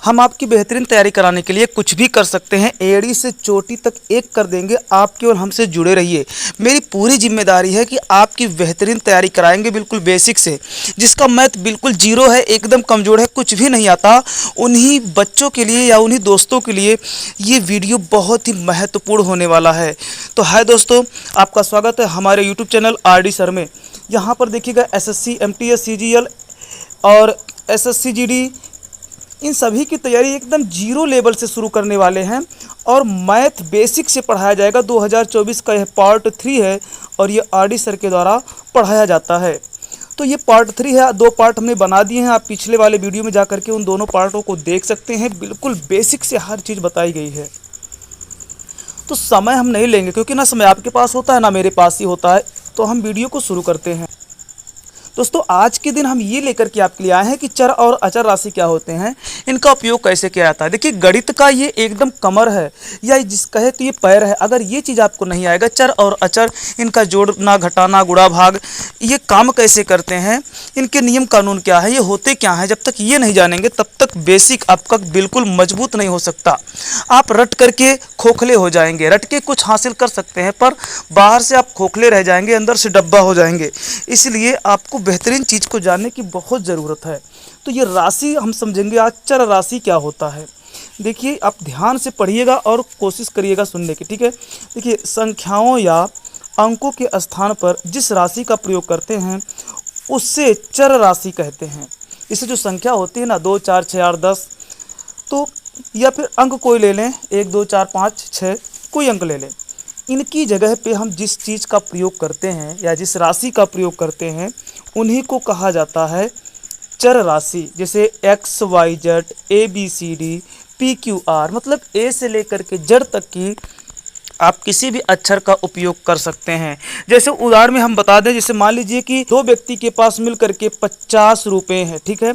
हम आपकी बेहतरीन तैयारी कराने के लिए कुछ भी कर सकते हैं, एड़ी से चोटी तक एक कर देंगे। आप केवल हमसे जुड़े रहिए। मेरी पूरी जिम्मेदारी है कि आपकी बेहतरीन तैयारी कराएंगे बिल्कुल बेसिक से। जिसका मैथ बिल्कुल जीरो है, एकदम कमज़ोर है, कुछ भी नहीं आता, उन्हीं बच्चों के लिए या उन्हीं दोस्तों के लिए ये वीडियो बहुत ही महत्वपूर्ण होने वाला है। तो हाय दोस्तों, आपका स्वागत है हमारे यूट्यूब चैनल RD सर में। यहाँ पर देखिएगा SSC MTS CGL और SSC GD, इन सभी की तैयारी एकदम जीरो लेवल से शुरू करने वाले हैं और मैथ बेसिक से पढ़ाया जाएगा। 2024 का यह पार्ट 3 है और ये RD सर के द्वारा पढ़ाया जाता है। तो ये पार्ट 3 है, 2 पार्ट हमने बना दिए हैं। आप पिछले वाले वीडियो में जा करके उन दोनों पार्टों को देख सकते हैं। बिल्कुल बेसिक से हर चीज़ बताई गई है। तो समय हम नहीं लेंगे क्योंकि ना समय आपके पास होता है ना मेरे पास ही होता है। तो हम वीडियो को शुरू करते हैं। दोस्तों, आज के दिन हम ये लेकर के आपके लिए आए हैं कि चर और अचर राशि क्या होते हैं, इनका उपयोग कैसे किया जाता है। देखिए, गणित का ये एकदम कमर है, या जिस कहे तो ये पैर है। अगर ये चीज़ आपको नहीं आएगा, चर और अचर, इनका जोड़ना, घटाना, गुणा, भाग, ये काम कैसे करते हैं, इनके नियम कानून क्या है, ये होते क्या हैं, जब तक ये नहीं जानेंगे तब तक बेसिक आपका बिल्कुल मजबूत नहीं हो सकता। आप रट करके खोखले हो जाएंगे। रट के कुछ हासिल कर सकते हैं पर बाहर से आप खोखले रह जाएंगे, अंदर से डब्बा हो जाएंगे। इसलिए आपको बेहतरीन चीज़ को जानने की बहुत ज़रूरत है। तो ये राशि हम समझेंगे आज, चर राशि क्या होता है। देखिए, आप ध्यान से पढ़िएगा और कोशिश करिएगा सुनने की, ठीक है। देखिए, संख्याओं या अंकों के स्थान पर जिस राशि का प्रयोग करते हैं उससे चर राशि कहते हैं। इससे जो संख्या होती है ना, 2, 4, 6, 8, 10, तो या फिर अंक कोई ले लें, 1, 2, 4, 5, 6, कोई अंक ले लें। इनकी जगह पे हम जिस चीज़ का प्रयोग करते हैं या जिस राशि का प्रयोग करते हैं उन्हीं को कहा जाता है चर राशि। जैसे X, Y, Z, ABCD, PQR, मतलब A से लेकर के Z तक की आप किसी भी अक्षर का उपयोग कर सकते हैं। जैसे उदाहरण में हम बता दें, जैसे मान लीजिए कि 2 व्यक्ति के पास मिल करके 50 रुपये हैं, ठीक है।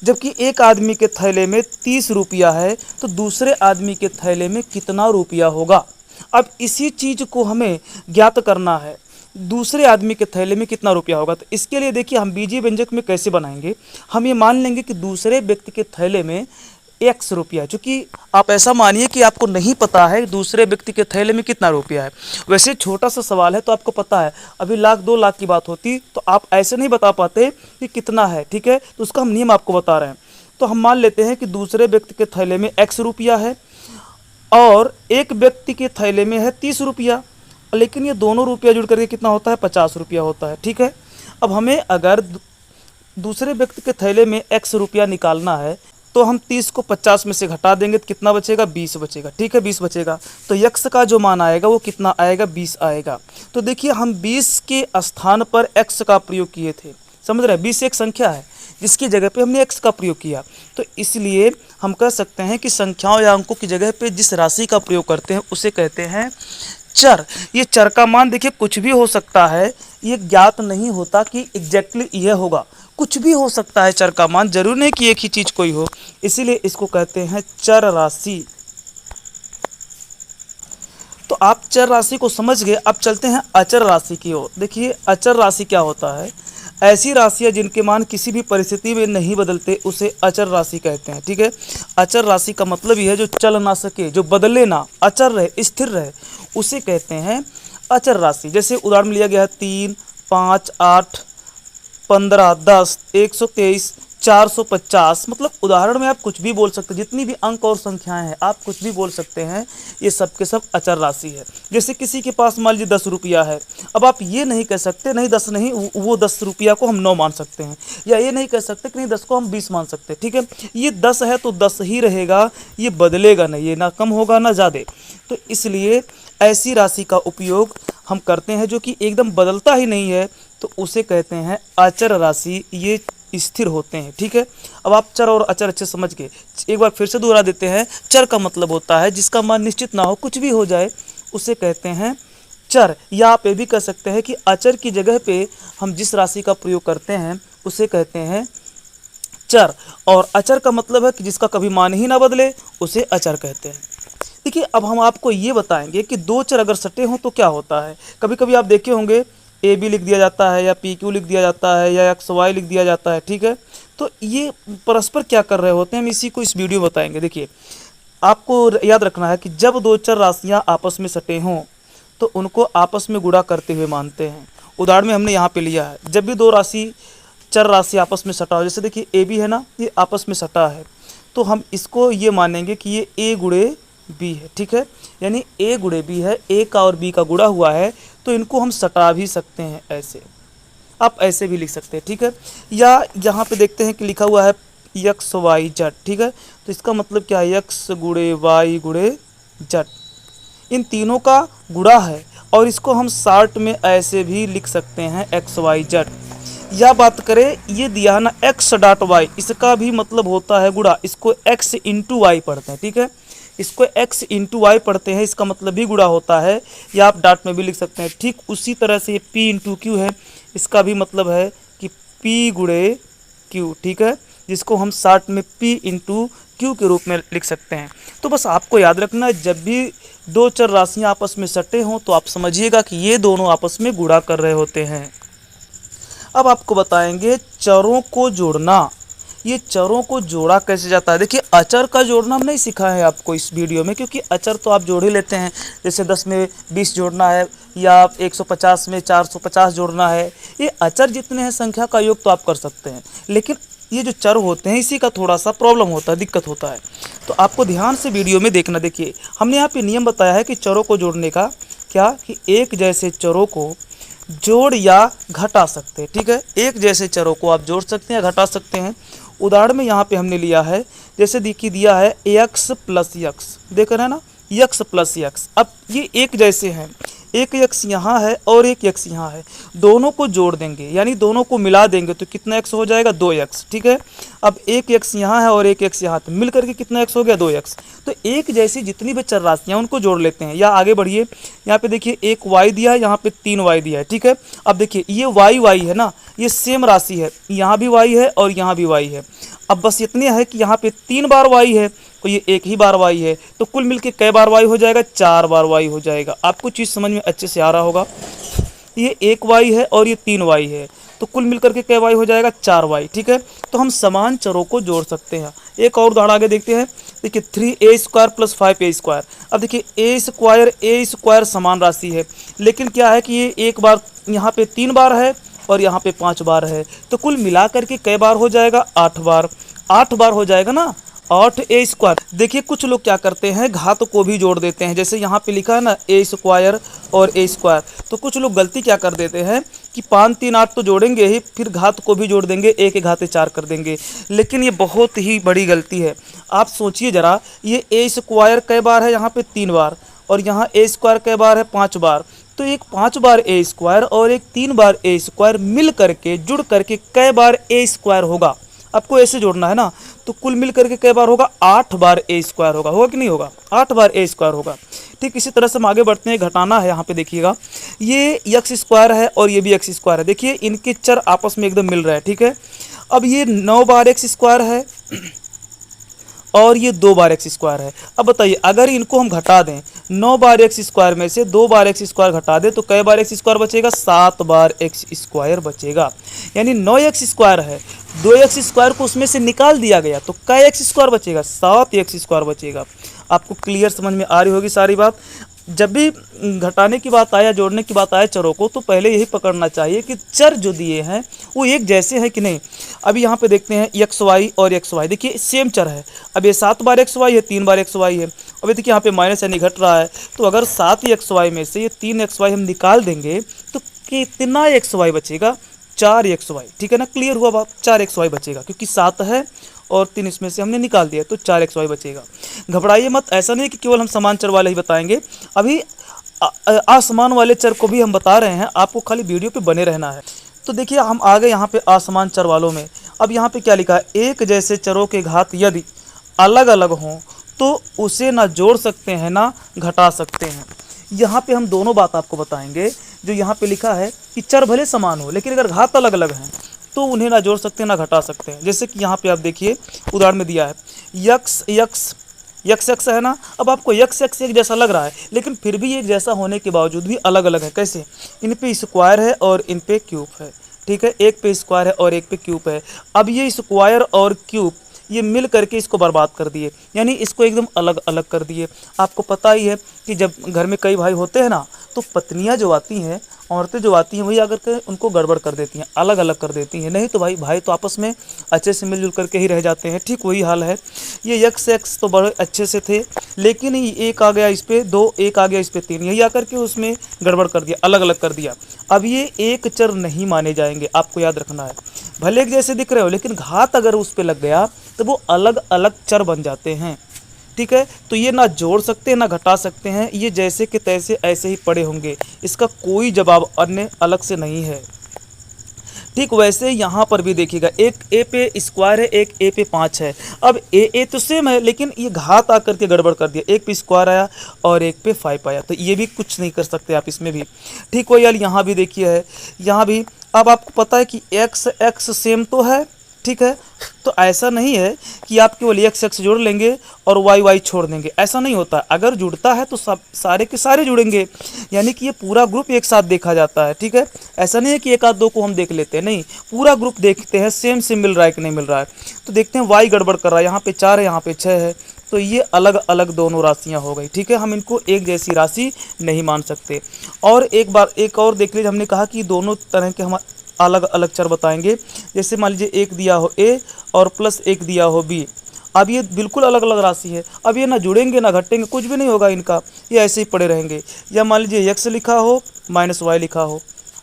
जबकि एक आदमी के थैले में 30 रुपया है, तो दूसरे आदमी के थैले में कितना रुपया होगा। अब इसी चीज़ को हमें ज्ञात करना है, दूसरे आदमी के थैले में कितना रुपया होगा। तो इसके लिए देखिए, हम बीजीय व्यंजक में कैसे बनाएंगे। हम ये मान लेंगे कि दूसरे व्यक्ति के थैले में X रुपया, चूँकि आप ऐसा मानिए कि आपको नहीं पता है दूसरे व्यक्ति के थैले में कितना रुपया है। वैसे छोटा सा सवाल है तो आपको पता है, अभी 1,00,000 2 लाख की बात होती तो आप ऐसे नहीं बता पाते कि कितना है, ठीक है। तो उसका हम नियम आपको बता रहे हैं। तो हम मान लेते हैं कि दूसरे व्यक्ति के थैले में X रुपया है और एक व्यक्ति के थैले में है 30 रुपया, लेकिन ये दोनों रुपया जुड़ करके कितना होता है, 50 रुपया होता है, ठीक है। अब हमें अगर दूसरे व्यक्ति के थैले में X रुपया निकालना है तो हम 30 को 50 में से घटा देंगे तो कितना बचेगा, 20 बचेगा, ठीक है। 20 बचेगा तो X का जो मान आएगा वो कितना आएगा, 20 आएगा। तो देखिए, हम 20 के स्थान पर X का प्रयोग किए थे, समझ रहे हैं। 20 एक संख्या है जिसकी जगह पे हमने X का प्रयोग किया। तो इसलिए हम कह सकते हैं कि संख्याओं या अंकों की जगह पे जिस राशि का प्रयोग करते हैं उसे कहते हैं चर। ये चर का मान देखिए कुछ भी हो सकता है, ये ज्ञात नहीं होता कि एग्जैक्टली यह होगा। कुछ भी हो सकता है चर का मान, जरूर नहीं कि एक ही चीज़ कोई हो। इसीलिए इसको कहते हैं चर राशि। तो आप चर राशि को समझ गए। अब चलते हैं अचर राशि की ओर। देखिए, अचर राशि क्या होता है। ऐसी राशियाँ जिनके मान किसी भी परिस्थिति में नहीं बदलते उसे अचर राशि कहते हैं, ठीक है। अचर राशि का मतलब यह है जो चल ना सके, जो बदले ना, अचर रहे, स्थिर रहे, उसे कहते हैं अचर राशि। जैसे उदाहरण लिया गया है 3, 5, 8, 15, 10, 123, 450, मतलब उदाहरण में आप कुछ भी बोल सकते हैं। जितनी भी अंक और संख्याएं हैं आप कुछ भी बोल सकते हैं, ये सब के सब अचर राशि है। जैसे किसी के पास मान लीजिए 10 रुपया है, अब आप ये नहीं कह सकते नहीं 10 नहीं, वो 10 रुपया को हम 9 मान सकते हैं, या ये नहीं कह सकते कि नहीं 10 को हम 20 मान सकते हैं, ठीक है। ये 10 है तो 10 ही रहेगा, ये बदलेगा नहीं, ये ना कम होगा ना ज़्यादा। तो इसलिए ऐसी राशि का उपयोग हम करते हैं जो कि एकदम बदलता ही नहीं है, तो उसे कहते हैं अचर राशि। ये स्थिर होते हैं, ठीक है। अब आप चर और अचर अच्छे समझ गए। एक बार फिर से दोहरा देते हैं। चर का मतलब होता है जिसका मान निश्चित ना हो, कुछ भी हो जाए, उसे कहते हैं चर। या आप ये भी कह सकते हैं कि अचर की जगह पे हम जिस राशि का प्रयोग करते हैं उसे कहते हैं चर। और अचर का मतलब है कि जिसका कभी मान ही ना बदले, उसे अचर कहते हैं। देखिए, अब हम आपको ये बताएंगे कि 2 चर अगर सटे हों तो क्या होता है। कभी कभी आप देखे होंगे AB लिख दिया जाता है, या PQ लिख दिया जाता है, या XY लिख दिया जाता है, ठीक है। तो ये परस्पर क्या कर रहे होते हैं, हम इसी को इस वीडियो में बताएंगे। देखिए, आपको याद रखना है कि जब दो चर राशियाँ आपस में सटे हों तो उनको आपस में गुणा करते हुए मानते हैं। उदाहरण में हमने यहाँ पे लिया है, जब भी दो चर राशि आपस में सटा हो, जैसे देखिए ए बी है ना, ये आपस में सटा है, तो हम इसको ये मानेंगे कि ये ए गुणे बी है, ठीक है। यानी ए गुणे बी है, ए का और बी का गुणा हुआ है, तो इनको हम सटा भी सकते हैं ऐसे, आप ऐसे भी लिख सकते हैं, ठीक है। या यहाँ पे देखते हैं कि लिखा हुआ है यक्स वाई जेड, ठीक है, तो इसका मतलब क्या है, यक्स गुणे वाई गुणे जेड, इन तीनों का गुणा है, और इसको हम शॉर्ट में ऐसे भी लिख सकते हैं एक्स वाई जेड। या बात करें, ये दिया है ना एक्स डॉट वाई, इसका भी मतलब होता है गुणा, इसको एक्स इंटू वाई पढ़ते हैं, ठीक है, इसको एक्स इंटू वाई पढ़ते हैं, इसका मतलब भी गुणा होता है, या आप डॉट में भी लिख सकते हैं। ठीक उसी तरह से ये पी इंटू क्यू है, इसका भी मतलब है कि पी गुणे क्यू, ठीक है, जिसको हम शॉर्ट में पी इंटू क्यू के रूप में लिख सकते हैं। तो बस आपको याद रखना है, जब भी दो चर राशियाँ आपस में सटे हों तो आप समझिएगा कि ये दोनों आपस में गुणा कर रहे होते हैं। अब आपको बताएंगे चरों को जोड़ना। ये चरों को जोड़ा कैसे जाता है। देखिए, अचर का जोड़ना हम नहीं सिखाया है आपको इस वीडियो में, क्योंकि अचर तो आप जोड़ ही लेते हैं, जैसे 10 में 20 जोड़ना है या 150 में 450 जोड़ना है। ये अचर जितने हैं संख्या का योग तो आप कर सकते हैं, लेकिन ये जो चर होते हैं इसी का थोड़ा सा प्रॉब्लम होता है, दिक्कत होता है, तो आपको ध्यान से वीडियो में देखना। देखिए, हमने यहाँ पे नियम बताया है कि चरों को जोड़ने का, क्या कि एक जैसे चरों को जोड़ या घटा सकते हैं, ठीक है, एक जैसे चरों को आप जोड़ सकते हैं या घटा सकते हैं। उदाहरण में यहाँ पे हमने लिया है, जैसे देखिए दिया है एक्स प्लस यक्स, देख रहे हैं ना, यक्स प्लस यक्स। अब ये एक जैसे हैं, एक यक्स यहाँ है और एक यक्स यहाँ है, दोनों को जोड़ देंगे यानी दोनों को मिला देंगे तो कितना एक्स हो जाएगा, 2x, ठीक है। अब एक यक्स यहाँ है और एक यक्स यहाँ, तो मिल करके कितना एक्स हो गया, 2x। तो एक जैसी जितनी भी चर राशियाँ उनको जोड़ लेते हैं। या आगे बढ़िए, यहाँ पे देखिए एक y दिया है, यहाँ पे 3y दिया है, ठीक है। अब देखिए ये y है ना, ये सेम राशि है, यहाँ भी y है और यहाँ भी y है। अब बस इतने है कि यहाँ पे 3 बार y है तो ये एक ही बार y है, तो कुल मिलके कई बार y हो जाएगा, 4 बार y हो जाएगा। आपको चीज़ समझ में अच्छे से आ रहा होगा। ये एक y है और ये 3y है, तो कुल मिलकर के कई y हो जाएगा, 4y, ठीक है। तो हम समान चरों को जोड़ सकते हैं। एक और उदाहरण आगे देखते हैं। देखिए 3a² प्लस 5a²। अब देखिए a स्क्वायर समान राशि है, लेकिन क्या है कि ये एक बार यहाँ पे 3 बार है और यहाँ पे 5 बार है, तो कुल मिलाकर के कई बार हो जाएगा, 8 बार। 8 बार हो जाएगा ना, 8a²। देखिए कुछ लोग क्या करते हैं, घात को भी जोड़ देते हैं, जैसे यहाँ पे लिखा है ना a² और a², तो कुछ लोग गलती क्या कर देते हैं कि 5 3 8 तो जोड़ेंगे ही, फिर घात को भी जोड़ देंगे, a के घाते 4 कर देंगे, लेकिन ये बहुत ही बड़ी गलती है। आप सोचिए ज़रा, ये a² कई बार है, यहाँ पे 3 बार, और यहाँ a² कई बार है, 5 बार, तो एक 5 बार a² और एक 3 बार a² मिल करके जुड़ करके कई बार a² होगा। आपको ऐसे जोड़ना है ना, तो कुल मिल करके कई बार होगा, 8 बार a² होगा कि नहीं होगा, 8 बार a² होगा। ठीक इसी तरह से हम आगे बढ़ते हैं, घटाना है। यहाँ पे देखिएगा, ये x² है और ये भी x² है। देखिए इनके चर आपस में एकदम मिल रहा है, ठीक है। अब ये 9 बार x² है और ये 2 बार x² है। अब बताइए, अगर इनको हम घटा दें, 9 बार x² में से 2 बार x² घटा दें तो कई बार x² बचेगा, 7 बार x² बचेगा। यानी 9x² है, 2x² को उसमें से निकाल दिया गया तो कै x² बचेगा, 7x² बचेगा। आपको क्लियर समझ में आ रही होगी सारी बात। जब भी घटाने की बात आया, जोड़ने की बात आए चरों को, तो पहले यही पकड़ना चाहिए कि चर जो दिए हैं वो एक जैसे हैं कि नहीं। अभी यहाँ पे देखते हैं xy और xy, देखिए सेम चर है। अब ये 7 बार xy है, 3 बार xy है। अभी देखिए यहाँ पे माइनस यानी घट रहा है, तो अगर 7 xy में से ये 3 xy हम निकाल देंगे तो कितना xy बचेगा, 4 xy, ठीक है ना। क्लियर हुआ बात, 4 xy बचेगा, क्योंकि 7 है और 3 इसमें से हमने निकाल दिया, तो 4 xy बचेगा। घबराइए मत, ऐसा नहीं कि केवल हम समान चर वाले ही बताएंगे, अभी असमान वाले चर को भी हम बता रहे हैं, आपको खाली वीडियो पे बने रहना है। तो देखिए हम आ गए यहाँ पे असमान चर वालों में। अब यहाँ पे क्या लिखा है, एक जैसे चरों के घात यदि अलग अलग हों तो उसे ना जोड़ सकते हैं ना घटा सकते हैं। यहाँ पे हम दोनों बात आपको बताएंगे। जो यहाँ पे लिखा है कि चर भले समान हो, लेकिन अगर घात अलग अलग हैं तो उन्हें ना जोड़ सकते ना घटा सकते हैं। जैसे कि यहाँ पे आप देखिए उदाहरण में दिया है, यक्स है ना। अब आपको यक्स एक जैसा लग रहा है, लेकिन फिर भी एक जैसा होने के बावजूद भी अलग अलग है। कैसे, इन पे स्क्वायर है और इन पे क्यूब है, ठीक है, एक पे स्क्वायर है और एक पे क्यूब है। अब ये स्क्वायर और क्यूब ये मिल करके इसको बर्बाद कर दिए, यानी इसको एकदम अलग अलग कर दिए। आपको पता ही है कि जब घर में कई भाई होते हैं ना, तो पत्नियां जो आती हैं, औरतें जो आती हैं, वही आकर के उनको गड़बड़ कर देती हैं, अलग अलग कर देती हैं। नहीं तो भाई तो आपस में अच्छे से मिलजुल करके ही रह जाते हैं। ठीक वही हाल है। ये x तो बड़े अच्छे से थे, लेकिन ये एक आ गया इस पे 2, एक आ गया इस पे 3, यही आकर के उसमें गड़बड़ कर दिया, अलग अलग कर दिया। अब ये एक चर नहीं माने जाएंगे, आपको याद रखना है। भले एक जैसे दिख रहे हो, लेकिन घात अगर उस पे लग गया तो वो अलग अलग चर बन जाते हैं। ठीक है, तो ये ना जोड़ सकते हैं ना घटा सकते हैं, ये जैसे कि तैसे ऐसे ही पड़े होंगे, इसका कोई जवाब अन्य अलग से नहीं है। ठीक वैसे यहाँ पर भी देखिएगा, एक ए पे स्क्वायर है, एक ए पे 5 है। अब ए तो सेम है, लेकिन ये घात आकर के गड़बड़ कर दिया, एक पे स्क्वायर आया और एक पे 5 आया, तो ये भी कुछ नहीं कर सकते आप इसमें भी। ठीक वही यार यहाँ भी देखिए है, यहाँ भी। अब आपको पता है कि एक्स सेम तो है, ठीक है, तो ऐसा नहीं है कि आप केवल x जोड़ लेंगे और y छोड़ देंगे, ऐसा नहीं होता। अगर जुड़ता है तो सब सारे के सारे जुड़ेंगे, यानी कि ये पूरा ग्रुप एक साथ देखा जाता है। ठीक है, ऐसा नहीं है कि एक आध दो को हम देख लेते हैं, नहीं, पूरा ग्रुप देखते हैं सेम से मिल रहा है कि नहीं मिल रहा है। तो देखते हैं y गड़बड़ कर रहा है, यहाँ पे 4 है, यहाँ पे 6 है, तो ये अलग अलग दोनों राशियाँ हो गई। ठीक है, हम इनको एक जैसी राशि नहीं मान सकते। और एक बार एक और देख लीजिए, हमने कहा कि दोनों तरह के हम अलग अलग चर बताएंगे। जैसे मान लीजिए एक दिया हो a और प्लस एक दिया हो b, अब ये बिल्कुल अलग अलग राशि है। अब ये ना जुड़ेंगे ना घटेंगे, कुछ भी नहीं होगा इनका, ये ऐसे ही पड़े रहेंगे। या मान लीजिए x लिखा हो माइनस y लिखा हो,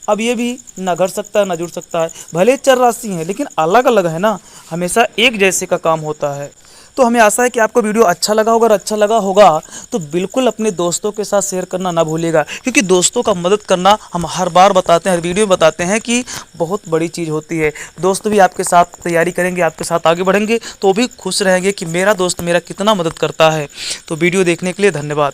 अब ये भी ना घट सकता है ना जुड़ सकता है, भले चर राशि हैं लेकिन अलग अलग है ना, हमेशा एक जैसे का काम होता है। तो हमें आशा है कि आपको वीडियो अच्छा लगा होगा, और अच्छा लगा होगा तो बिल्कुल अपने दोस्तों के साथ शेयर करना ना भूलिएगा, क्योंकि दोस्तों का मदद करना हम हर बार बताते हैं, हर वीडियो में बताते हैं कि बहुत बड़ी चीज़ होती है। दोस्त भी आपके साथ तैयारी करेंगे, आपके साथ आगे बढ़ेंगे, तो भी खुश रहेंगे कि मेरा दोस्त मेरा कितना मदद करता है। तो वीडियो देखने के लिए धन्यवाद।